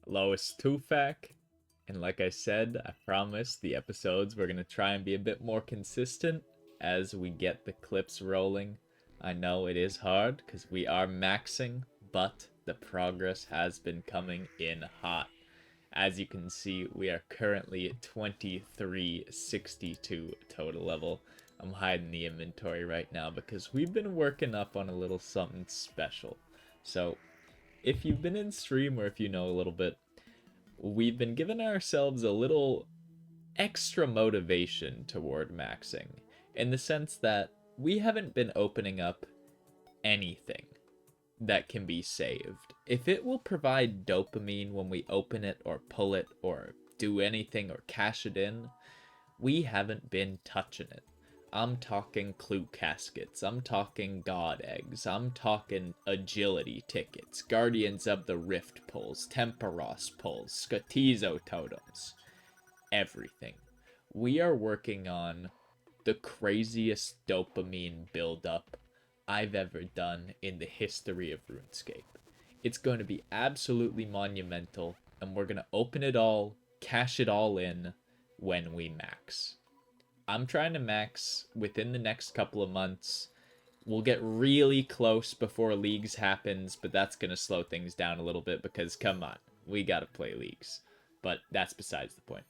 Lois Tufak. And like I said, I promise the episodes we're going to try and be a bit more consistent as we get the clips rolling. I know it is hard because we are maxing, but the progress has been coming in hot. As you can see, we are currently at 2362 total level. I'm hiding the inventory right now because we've been working up on a little something special. So, if you've been in stream or if you know a little bit, we've been giving ourselves a little extra motivation toward maxing in the sense that we haven't been opening up anything that can be saved. If it will provide dopamine when we open it or pull it or do anything or cash it in, we haven't been touching it. I'm talking clue caskets, I'm talking god eggs, I'm talking agility tickets, Guardians of the Rift pulls, Tempoross pulls, Skotizo totems, everything. We are working on the craziest dopamine buildup I've ever done in the history of RuneScape. It's going to be absolutely monumental, and we're going to open it all, cash it all in when we max. I'm trying to max within the next couple of months. We'll get really close before leagues happens, but that's going to slow things down a little bit because, come on, we got to play leagues. But that's besides the point.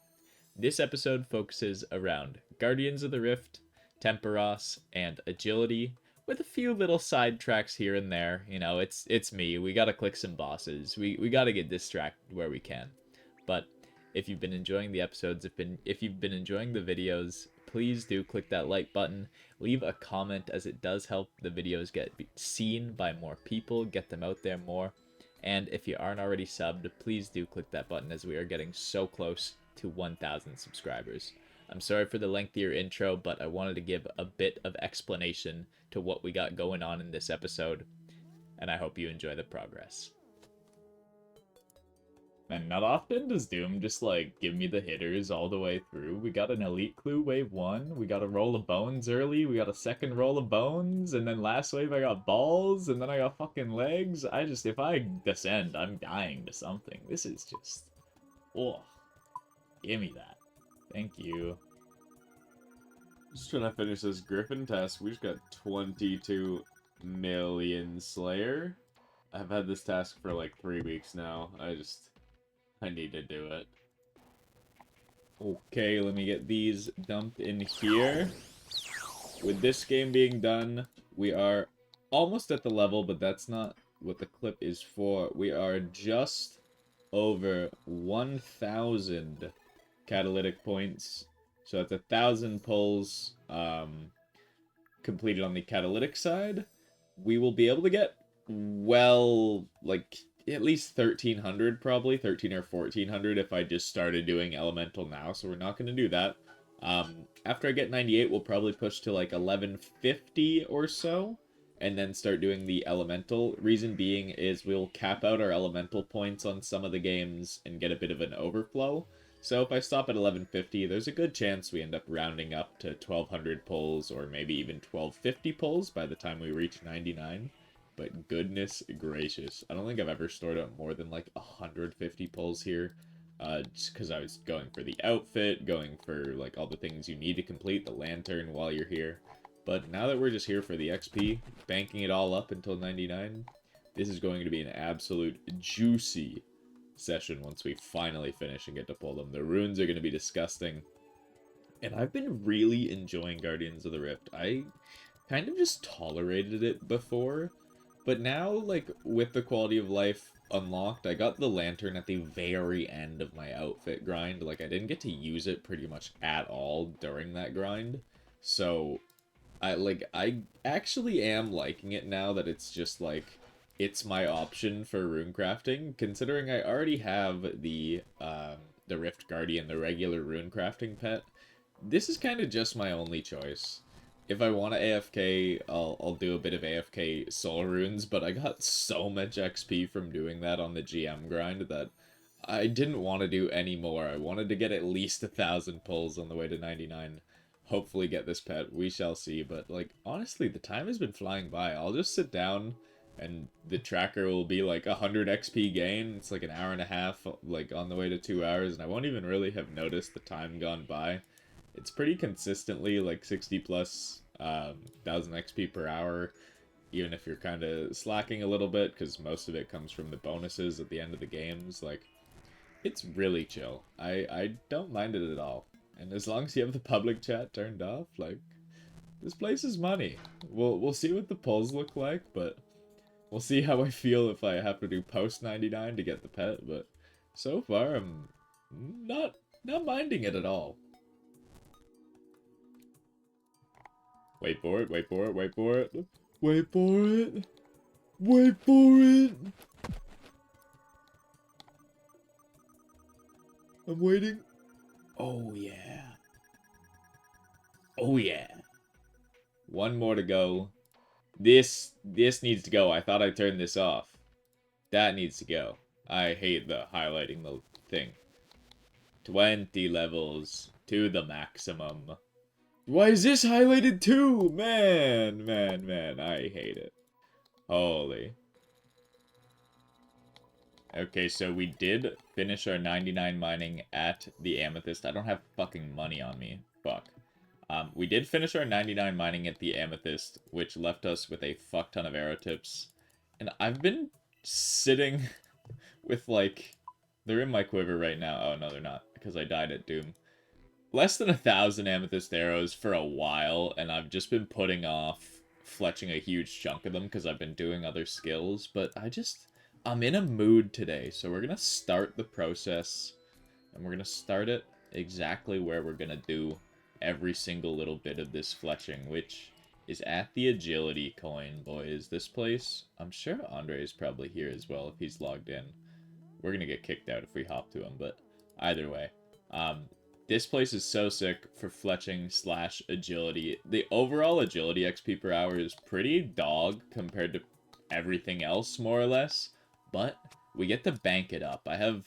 This episode focuses around Guardians of the Rift, Tempoross, and Agility, with a few little sidetracks here and there. You know, it's me. We gotta click some bosses. We gotta get distracted where we can. But if you've been enjoying the episodes, if you've been enjoying the videos, please do click that like button. Leave a comment as it does help the videos get seen by more people, get them out there more. And if you aren't already subbed, please do click that button as we are getting so close to 1,000 subscribers. I'm sorry for the lengthier intro, but I wanted to give a bit of explanation to what we got going on in this episode, and I hope you enjoy the progress. And not often does Doom just, like, give me the hitters all the way through. We got an Elite Clue wave 1, we got a roll of bones early, we got a second roll of bones, and then last wave I got balls, and then I got fucking legs. If I descend, I'm dying to something. This is just... oh, give me that. Thank you. Just trying to finish this Griffin task. We just got 22 million Slayer. I've had this task for like 3 weeks now. I need to do it. Okay, let me get these dumped in here. With this game being done, we are almost at the level, but that's not what the clip is for. We are just over 1,000 catalytic points. So that's 1,000 pulls completed on the catalytic side. We will be able to get, well, like, at least 1,300 probably, 13 or 1,400 if I just started doing elemental now, so we're not going to do that. After I get 98, we'll probably push to like 1,150 or so, and then start doing the elemental. Reason being is we'll cap out our elemental points on some of the games and get a bit of an overflow. So if I stop at 1150, there's a good chance we end up rounding up to 1,200 pulls or maybe even 1,250 pulls by the time we reach 99. But goodness gracious, I don't think I've ever stored up more than like 150 pulls here. Just because I was going for the outfit, going for like all the things you need to complete, the lantern while you're here. But now that we're just here for the XP, banking it all up until 99, this is going to be an absolute juicy session once we finally finish and get to pull them. The runes are going to be disgusting. And I've been really enjoying Guardians of the Rift. I kind of just tolerated it before, but now, like, with the quality of life unlocked, I got the lantern at the very end of my outfit grind. Like, I didn't get to use it pretty much at all during that grind. So, I actually am liking it now that it's just, like, it's my option for runecrafting, considering I already have the Rift Guardian, the regular runecrafting pet. This is kind of just my only choice. If I want to AFK, I'll do a bit of AFK soul runes, but I got so much XP from doing that on the GM grind that I didn't want to do any more. I wanted to get at least 1,000 pulls on the way to 99. Hopefully get this pet, we shall see, but like, honestly, the time has been flying by. I'll just sit down and the tracker will be like 100 XP gain. It's like an hour and a half, like on the way to 2 hours, and I won't even really have noticed the time gone by. It's pretty consistently like 60 plus 1000 XP per hour, even if you're kind of slacking a little bit, because most of it comes from the bonuses at the end of the games. Like, it's really chill. I don't mind it at all. And as long as you have the public chat turned off, like, this place is money. We'll see what the polls look like, but we'll see how I feel if I have to do post 99 to get the pet, but so far I'm not minding it at all. Wait for it, wait for it, wait for it. Wait for it. Wait for it. I'm waiting. Oh yeah. Oh yeah. One more to go. This needs to go. I thought I turned this off. That needs to go. I hate the highlighting the thing. 20 levels to the maximum. Why is this highlighted too? Man, man, man. I hate it. Holy. Okay, so we did finish our 99 mining at the Amethyst. I don't have fucking money on me. Fuck. We did finish our 99 mining at the Amethyst, which left us with a fuck ton of arrow tips. And I've been sitting with, like... They're in my quiver right now. Oh, no, they're not, because I died at Doom. Less than 1,000 amethyst arrows for a while, and I've just been putting off fletching a huge chunk of them because I've been doing other skills, but I'm in a mood today, so we're gonna start the process, and we're gonna start it exactly where we're gonna do every single little bit of this fletching, which is at the agility coin, boys. This place, I'm sure Andre is probably here as well if he's logged in. We're gonna get kicked out if we hop to him, but either way, this place is so sick for fletching / agility. The overall agility XP per hour is pretty dog compared to everything else, more or less. But we get to bank it up. I have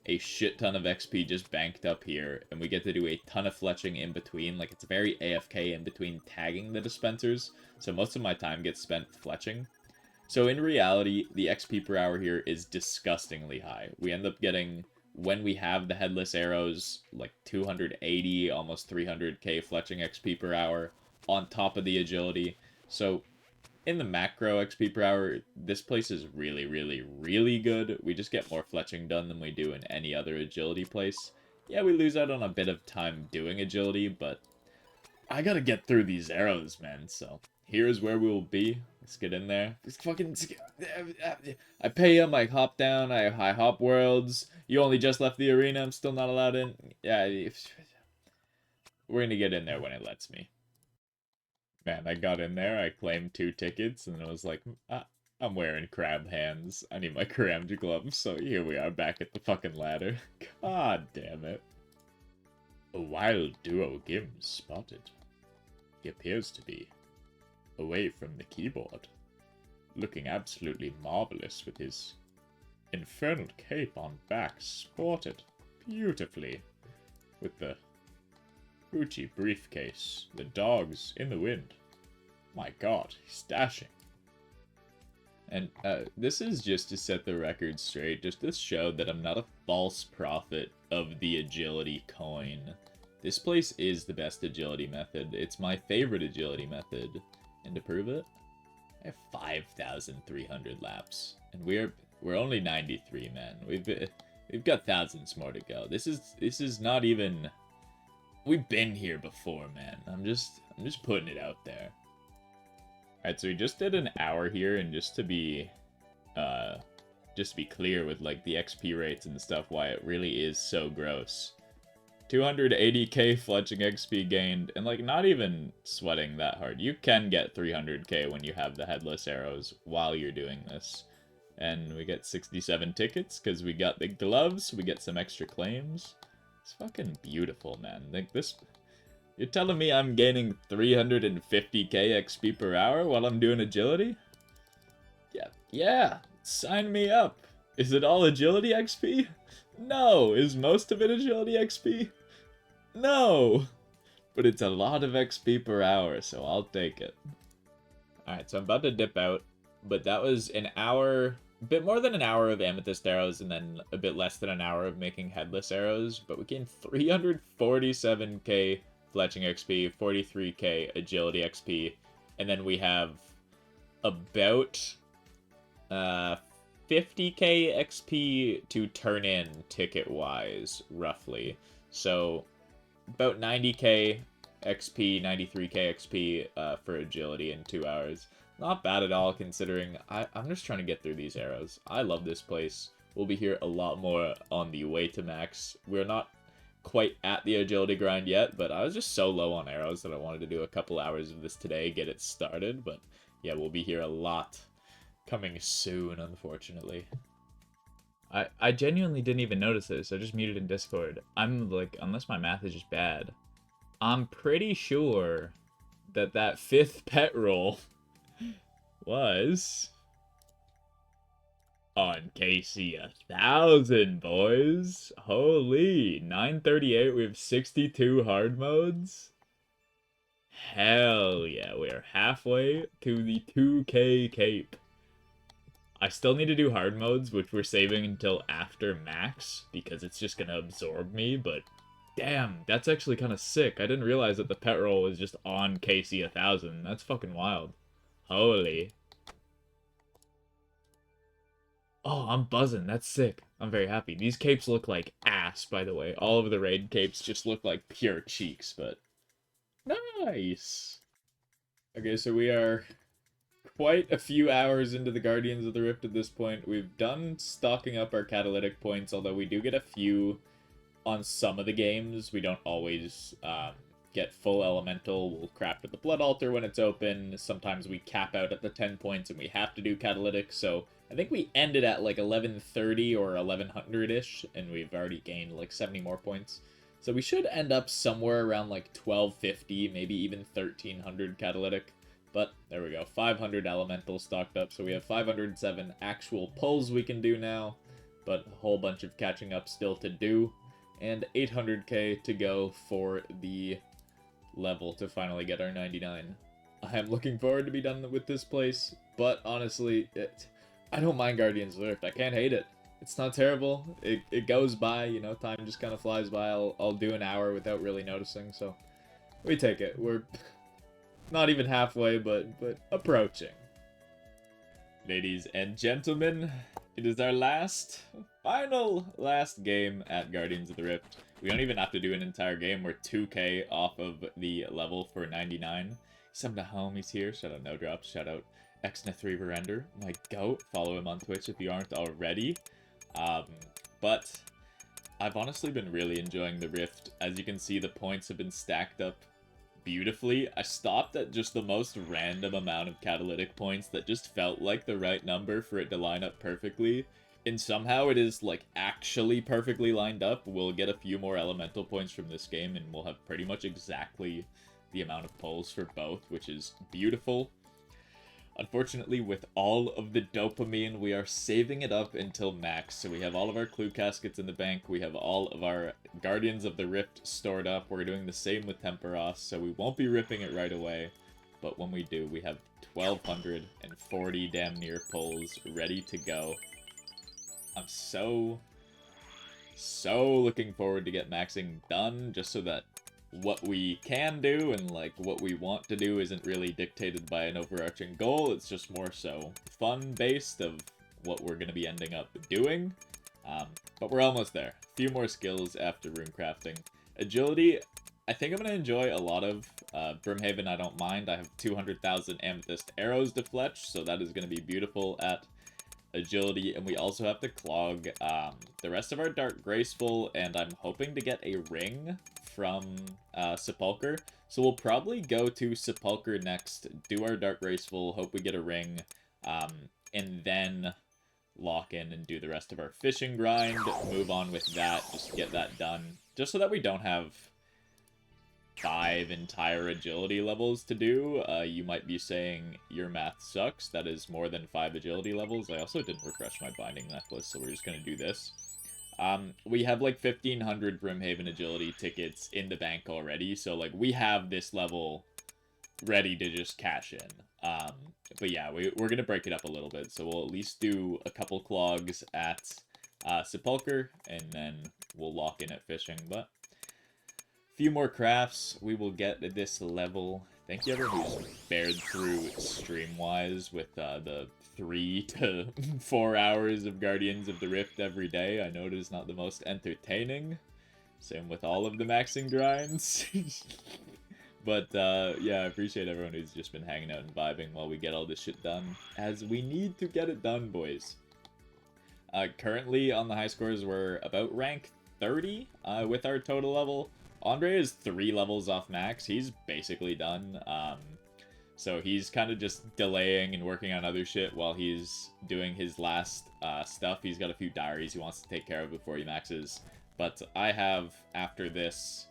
a shit ton of XP just banked up here, and we get to do a ton of fletching in between. Like, it's very AFK in between tagging the dispensers, so most of my time gets spent fletching. So in reality, the XP per hour here is disgustingly high. We end up getting... When we have the headless arrows, like 280, almost 300k fletching XP per hour on top of the agility. So in the macro XP per hour, this place is really, really, really good. We just get more fletching done than we do in any other agility place. Yeah, we lose out on a bit of time doing agility, but I gotta get through these arrows, man, so here's where we will be. Let's get in there. I pay him, I hop down, I hop worlds. You only just left the arena, I'm still not allowed in. Yeah, we're gonna get in there when it lets me. Man, I got in there, I claimed 2 tickets, and I was like, I'm wearing crab hands. I need my crammed gloves, so here we are back at the fucking ladder. God damn it. A wild duo Gim spotted. He appears to be away from the keyboard, looking absolutely marvelous with his infernal cape on back, sported beautifully with the Gucci briefcase, the dogs in the wind. My god, he's dashing. And this is just to set the record straight, just to show that I'm not a false prophet of the agility coin. This place is the best agility method. It's my favorite agility method. And to prove it, I have 5,300 laps, and we're only 93, man. We've got thousands more to go. This is not even. We've been here before, man. I'm just putting it out there. All right, so we just did an hour here, and just to be clear with like the XP rates and stuff, why it really is so gross. 280k fletching XP gained, and like not even sweating that hard. You can get 300k when you have the headless arrows while you're doing this. And we get 67 tickets because we got the gloves, we get some extra claims. It's fucking beautiful, man. Like this, you're telling me I'm gaining 350k XP per hour while I'm doing agility? Yeah, sign me up. Is it all agility XP? No. Is most of it agility XP? No. But it's a lot of XP per hour, so I'll take it. Alright, so I'm about to dip out. but that was an hour, a bit more than an hour of amethyst arrows, and then a bit less than an hour of making headless arrows. But we gained 347k fletching XP, 43k agility XP, and then we have about 50k XP to turn in ticket-wise, roughly. So about 90k XP, 93k XP for agility in 2 hours. Not bad at all, considering I'm just trying to get through these arrows. I love this place. We'll be here a lot more on the way to max. We're not quite at the agility grind yet, but I was just so low on arrows that I wanted to do a couple hours of this today, get it started. But yeah, we'll be here a lot coming soon, unfortunately. I genuinely didn't even notice this. I just muted in Discord. I'm like, unless my math is just bad, I'm pretty sure that that 5th pet roll was on KC 1000, boys. Holy, 938. We have 62 hard modes. Hell yeah, we are halfway to the 2k cape. I still need to do hard modes, which we're saving until after max, because it's just gonna absorb me, but damn, that's actually kind of sick. I didn't realize that the pet roll was just on KC 1000. That's fucking wild. Holy. Oh, I'm buzzing. That's sick. I'm very happy. These capes look like ass, by the way. All of the raid capes just look like pure cheeks, but nice. Okay, so we are quite a few hours into the Guardians of the Rift at this point. We've done stocking up our catalytic points, although we do get a few on some of the games. We don't always get full elemental. We'll craft at the Blood Altar when it's open. Sometimes we cap out at the 10 points and we have to do catalytic, so I think we ended at like 1130 or 1100-ish, and we've already gained like 70 more points. So we should end up somewhere around like 1250, maybe even 1300 catalytic. But there we go, 500 elemental stocked up, so we have 507 actual pulls we can do now, but a whole bunch of catching up still to do, and 800k to go for the level to finally get our 99. I am looking forward to be done with this place, but honestly, I don't mind Guardians of the Rift. I can't hate it. It's not terrible. It goes by, you know, time just kind of flies by. I'll do an hour without really noticing, so we take it. We're not even halfway, but approaching. Ladies and gentlemen, it is our last game at Guardians of the Rift. We don't even have to do an entire game. We're 2k off of the level for 99. Some of the homies here. Shout out No Drops. Shout out Xna3 Verender, my goat. Follow him on Twitch if you aren't already. But I've honestly been really enjoying the Rift. As you can see, the points have been stacked up beautifully. I stopped at just the most random amount of catalytic points that just felt like the right number for it to line up perfectly. And somehow it is like actually perfectly lined up. We'll get a few more elemental points from this game and we'll have pretty much exactly the amount of pulls for both, which is beautiful. Unfortunately, with all of the dopamine, we are saving it up until max. So we have all of our clue caskets in the bank. We have all of our Guardians of the Rift stored up. We're doing the same with Tempoross, so we won't be ripping it right away. But when we do, we have 1,240 damn near pulls ready to go. I'm so looking forward to get maxing done, just so that what we can do and like what we want to do isn't really dictated by an overarching goal. It's just more so fun based of what we're going to be ending up doing. But we're almost there. A few more skills after runecrafting. Agility, I think I'm going to enjoy a lot of. Brimhaven, I don't mind. I have 200,000 amethyst arrows to fletch, so that is going to be beautiful at agility. And we also have to clog the rest of our Dark Graceful, and I'm hoping to get a ring from Sepulchre. So we'll probably go to Sepulchre next, do our Dark Graceful, hope we get a ring, and then lock in and do the rest of our fishing grind, move on with that, just get that done, just so that we don't have 5 entire agility levels to do. You might be saying, your math sucks, that is more than 5 agility levels. I also didn't refresh my binding necklace, so we're just going to do this. We have like 1,500 Brimhaven agility tickets in the bank already, so like we have this level ready to just cash in. But yeah, we're gonna break it up a little bit. So we'll at least do a couple clogs at Sepulchre, and then we'll lock in at fishing. But a few more crafts, we will get this level. Thank you everyone who's bared through stream-wise with the 3 to 4 hours of Guardians of the Rift every day. I know it is not the most entertaining. Same with all of the maxing grinds. But, yeah, I appreciate everyone who's just been hanging out and vibing while we get all this shit done. As we need to get it done, boys. Currently, on the high scores, we're about rank 30 with our total level. Andre is 3 levels off max. He's basically done. So he's kind of just delaying and working on other shit while he's doing his last stuff. He's got a few diaries he wants to take care of before he maxes. But I have, after this,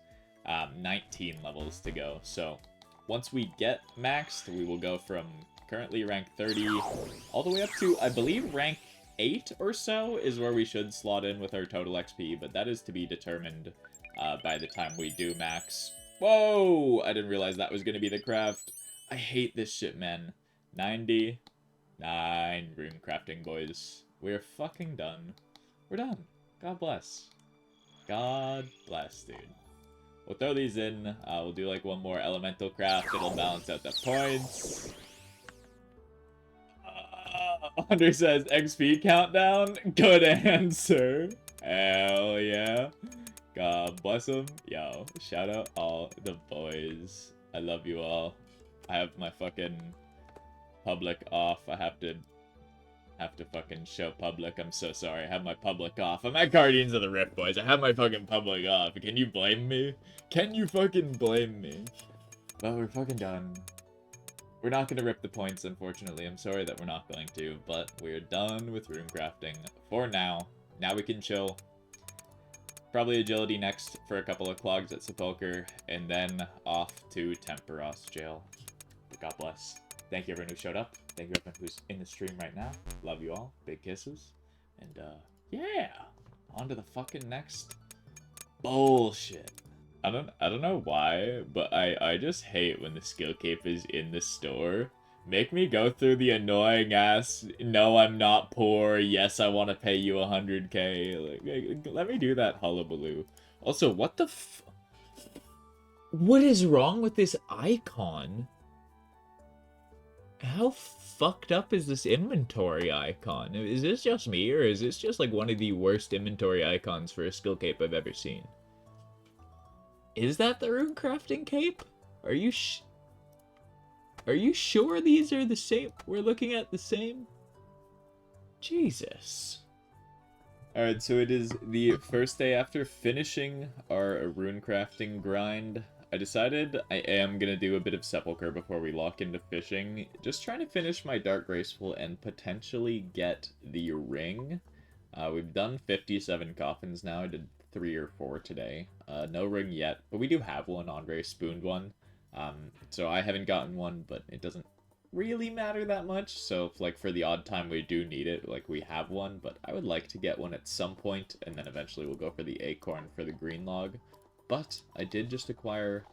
19 levels to go. So once we get maxed, we will go from currently rank 30 all the way up to, I believe, rank 8 or so is where we should slot in with our total XP, but that is to be determined by the time we do max. Whoa! I didn't realize that was going to be the craft. I hate this shit, man. 99 runecrafting, boys. We're fucking done. We're done. God bless. God bless, dude. We'll throw these in. We'll do like one more elemental craft. It'll balance out the points. Andre says XP countdown. Good answer. Hell yeah. God bless them. Yo, shout out all the boys. I love you all. I have my fucking public off. I have to fucking show public. I'm so sorry. I have my public off. I'm at Guardians of the Rift, boys. I have my fucking public off. Can you blame me? Can you fucking blame me? Well, we're fucking done. We're not going to rip the points, unfortunately. I'm sorry that we're not going to, but we're done with runecrafting for now. Now we can chill. Probably agility next for a couple of clogs at Sepulchre, and then off to Tempoross jail. But God bless. Thank you everyone who showed up. Thank you everyone who's in the stream right now. Love you all. Big kisses. And, yeah. On to the fucking next bullshit. I don't know why, but I just hate when the skill cape is in the store. Make me go through the annoying ass, no, I'm not poor, yes, I want to pay you 100k. Like, let me do that hullabaloo. Also, what the what is wrong with this icon? How fucked up is this inventory icon? Is this just me, or is this just like one of the worst inventory icons for a skill cape I've ever seen? Is that the runecrafting cape? Are you sure these are the same? We're looking at the same? Jesus. Alright, so it is the first day after finishing our runecrafting grind. I decided I am going to do a bit of Sepulchre before we lock into fishing. Just trying to finish my Dark Graceful and potentially get the ring. We've done 57 coffins now. I did 3 or 4 today. No ring yet, but we do have one. Andre spooned one. So I haven't gotten one, but it doesn't really matter that much. So if, like, for the odd time we do need it, like, we have one, but I would like to get one at some point, and then eventually we'll go for the acorn for the green log. But I did just acquire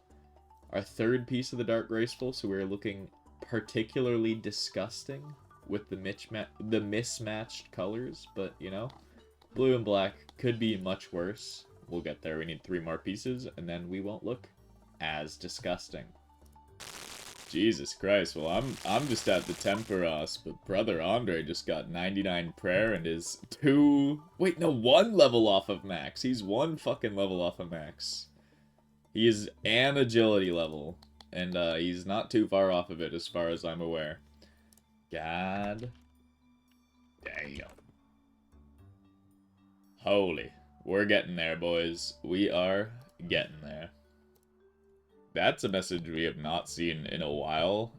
our 3rd piece of the Dark Graceful, so we're looking particularly disgusting with the mismatched colors, but, you know, blue and black could be much worse. We'll get there. We need 3 more pieces, and then we won't look as disgusting. Jesus Christ, well, I'm just at the Tempoross, but brother Andre just got 99 prayer and is 1 level off of max. He's 1 fucking level off of max. He is an agility level, and he's not too far off of it as far as I'm aware. God damn. Holy. We're getting there, boys. We are getting there. That's a message we have not seen in a while.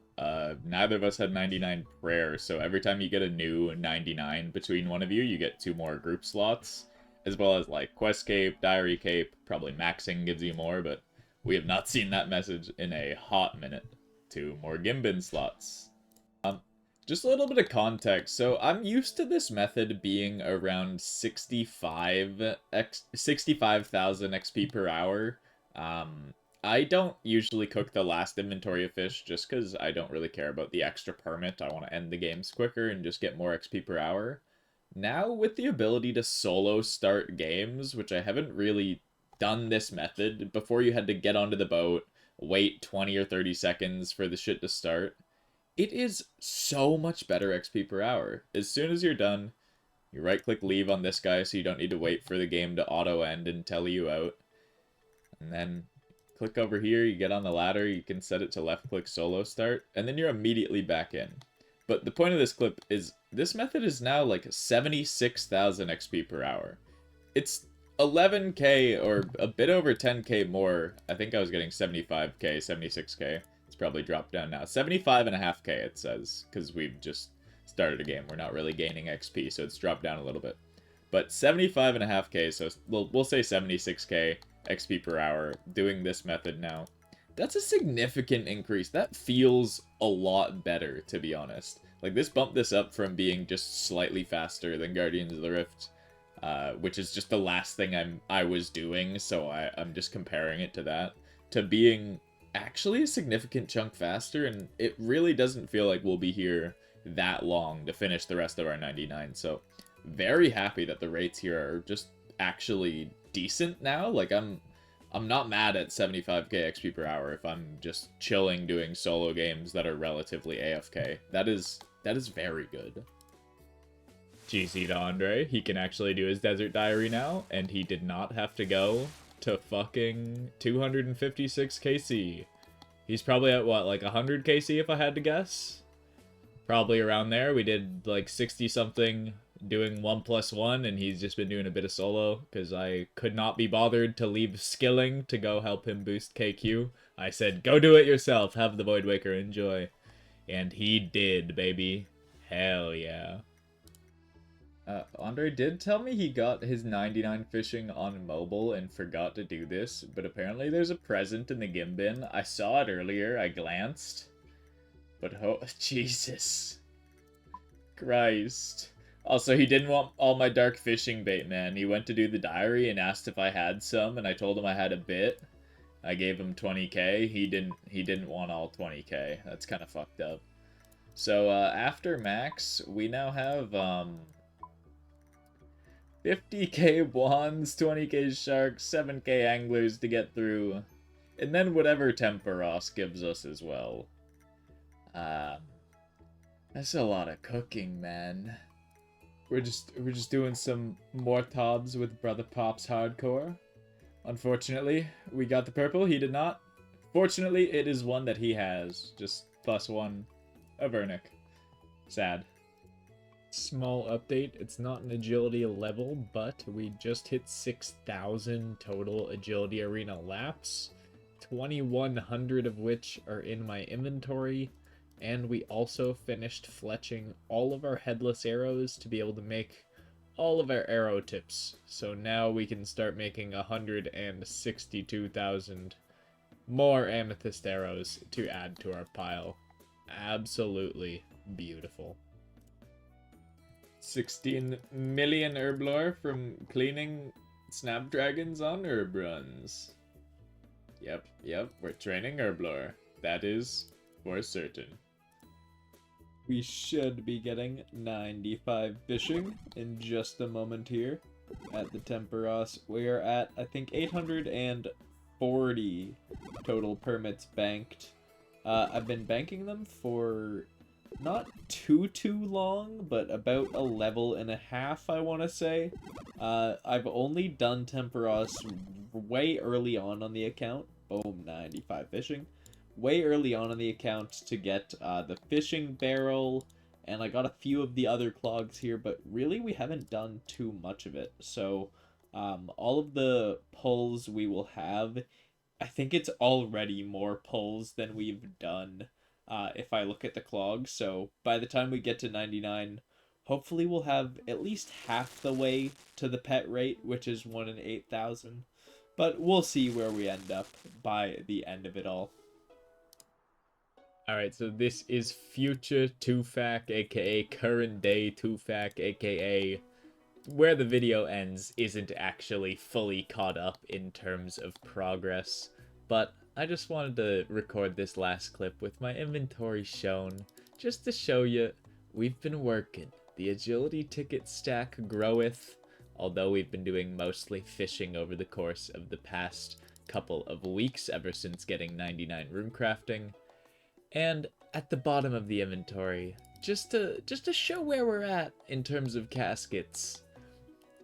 Neither of us had 99 prayer, so every time you get a new 99 between one of you, you get 2 more group slots, as well as, like, quest cape, diary cape, probably maxing gives you more, but we have not seen that message in a hot minute. 2 more Gimbin slots. Just a little bit of context. So I'm used to this method being around 65,000 XP per hour. I don't usually cook the last inventory of fish just because I don't really care about the extra permit. I want to end the games quicker and just get more XP per hour. Now, with the ability to solo start games, which I haven't really done this method, before you had to get onto the boat, wait 20 or 30 seconds for the shit to start, it is so much better XP per hour. As soon as you're done, you right-click leave on this guy so you don't need to wait for the game to auto-end and tell you out. And then click over here, you get on the ladder, you can set it to left-click solo start, and then you're immediately back in. But the point of this clip is, this method is now like 76,000 XP per hour. It's 11k or a bit over 10k more. I think I was getting 75k, 76k. It's probably dropped down now. 75.5k it says, because we've just started a game. We're not really gaining XP, so it's dropped down a little bit. But 75.5k, so we'll say 76k XP per hour doing this method now. That's a significant increase. That feels a lot better, to be honest. Like, this bumped this up from being just slightly faster than Guardians of the Rift, which is just the last thing I was doing, so I'm just comparing it to that, to being actually a significant chunk faster, and it really doesn't feel like we'll be here that long to finish the rest of our 99, so very happy that the rates here are just actually decent now. Like, I'm not mad at 75k XP per hour if I'm just chilling doing solo games that are relatively AFK. That is very good. GC to Andre, he can actually do his desert diary now, and he did not have to go to fucking 256 KC. He's probably at what, like 100 KC if I had to guess? Probably around there. We did like 60 something doing 1+1, and he's just been doing a bit of solo because I could not be bothered to leave skilling to go help him boost KQ. I said, go do it yourself, have the Void Waker, enjoy. And he did, baby. Hell yeah. Andre did tell me he got his 99 fishing on mobile and forgot to do this, but apparently there's a present in the gim bin. I saw it earlier, I glanced. But Jesus Christ. Also, he didn't want all my dark fishing bait, man. He went to do the diary and asked if I had some, and I told him I had a bit. I gave him 20k. He didn't want all 20k. That's kind of fucked up. So, after max, we now have, 50k wands, 20k sharks, 7k anglers to get through, and then whatever Tempoross gives us as well. That's a lot of cooking, man. We're just doing some more tobs with Brother Pop's hardcore. Unfortunately, we got the purple. He did not. Fortunately, it is one that he has. Just +1 of Vernick. Sad. Small update. It's not an agility level, but we just hit 6,000 total agility arena laps. 2,100 of which are in my inventory. And we also finished fletching all of our headless arrows to be able to make all of our arrow tips. So now we can start making 162,000 more amethyst arrows to add to our pile. Absolutely beautiful. 16 million herb lore from cleaning snapdragons on herb runs. Yep, we're training herb lore. That is for certain. We should be getting 95 fishing in just a moment here at the Tempoross. We are at, I think, 840 total permits banked. I've been banking them for not too long, but about a level and a half, I want to say. I've only done Tempoross way early on the account. Boom, 95 fishing. Way early on the account to get the fishing barrel, and I got a few of the other clogs here, but really we haven't done too much of it. So all of the pulls we will have, I think it's already more pulls than we've done if I look at the clogs. So by the time we get to 99, hopefully we'll have at least half the way to the pet rate, which is 1 in 8,000. But we'll see where we end up by the end of it all. Alright, so this is future 2FAC, aka current day 2FAC, aka where the video ends isn't actually fully caught up in terms of progress, but I just wanted to record this last clip with my inventory shown, just to show you we've been working. The agility ticket stack groweth, although we've been doing mostly fishing over the course of the past couple of weeks ever since getting 99 runecrafting. And at the bottom of the inventory, just to show where we're at in terms of caskets.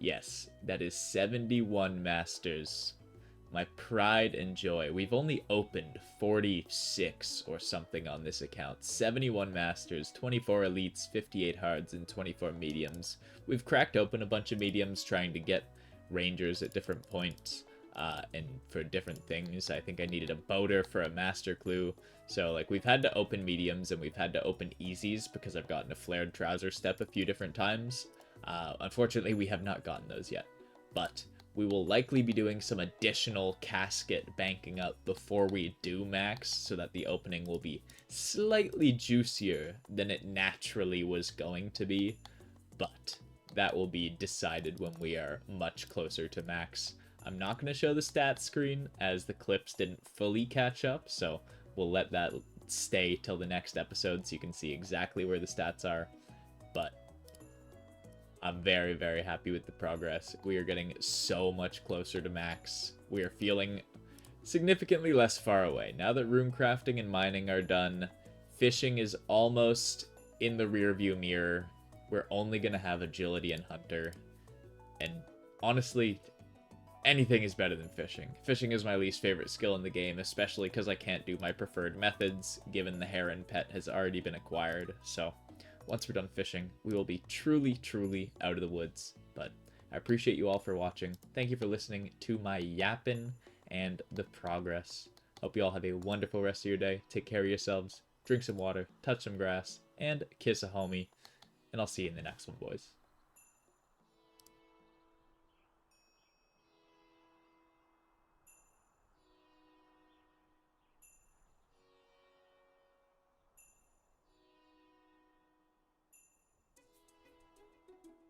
Yes, that is 71 masters. My pride and joy. We've only opened 46 or something on this account. 71 masters, 24 elites, 58 hards, and 24 mediums. We've cracked open a bunch of mediums trying to get rangers at different points. And for different things. I think I needed a boater for a master clue. So, like, we've had to open mediums and we've had to open easies because I've gotten a flared trouser step a few different times. Unfortunately, we have not gotten those yet. But we will likely be doing some additional casket banking up before we do max, so that the opening will be slightly juicier than it naturally was going to be. But that will be decided when we are much closer to max. I'm not going to show the stats screen as the clips didn't fully catch up, so we'll let that stay till the next episode so you can see exactly where the stats are. But I'm very, very happy with the progress. We are getting so much closer to max. We are feeling significantly less far away. Now that runecrafting and mining are done, fishing is almost in the rearview mirror. We're only going to have agility and hunter. And honestly, anything is better than fishing. Fishing is my least favorite skill in the game, especially because I can't do my preferred methods, given the heron pet has already been acquired. So, once we're done fishing, we will be truly, truly out of the woods. But I appreciate you all for watching. Thank you for listening to my yapping and the progress. Hope you all have a wonderful rest of your day. Take care of yourselves, drink some water, touch some grass, and kiss a homie. And I'll see you in the next one, boys.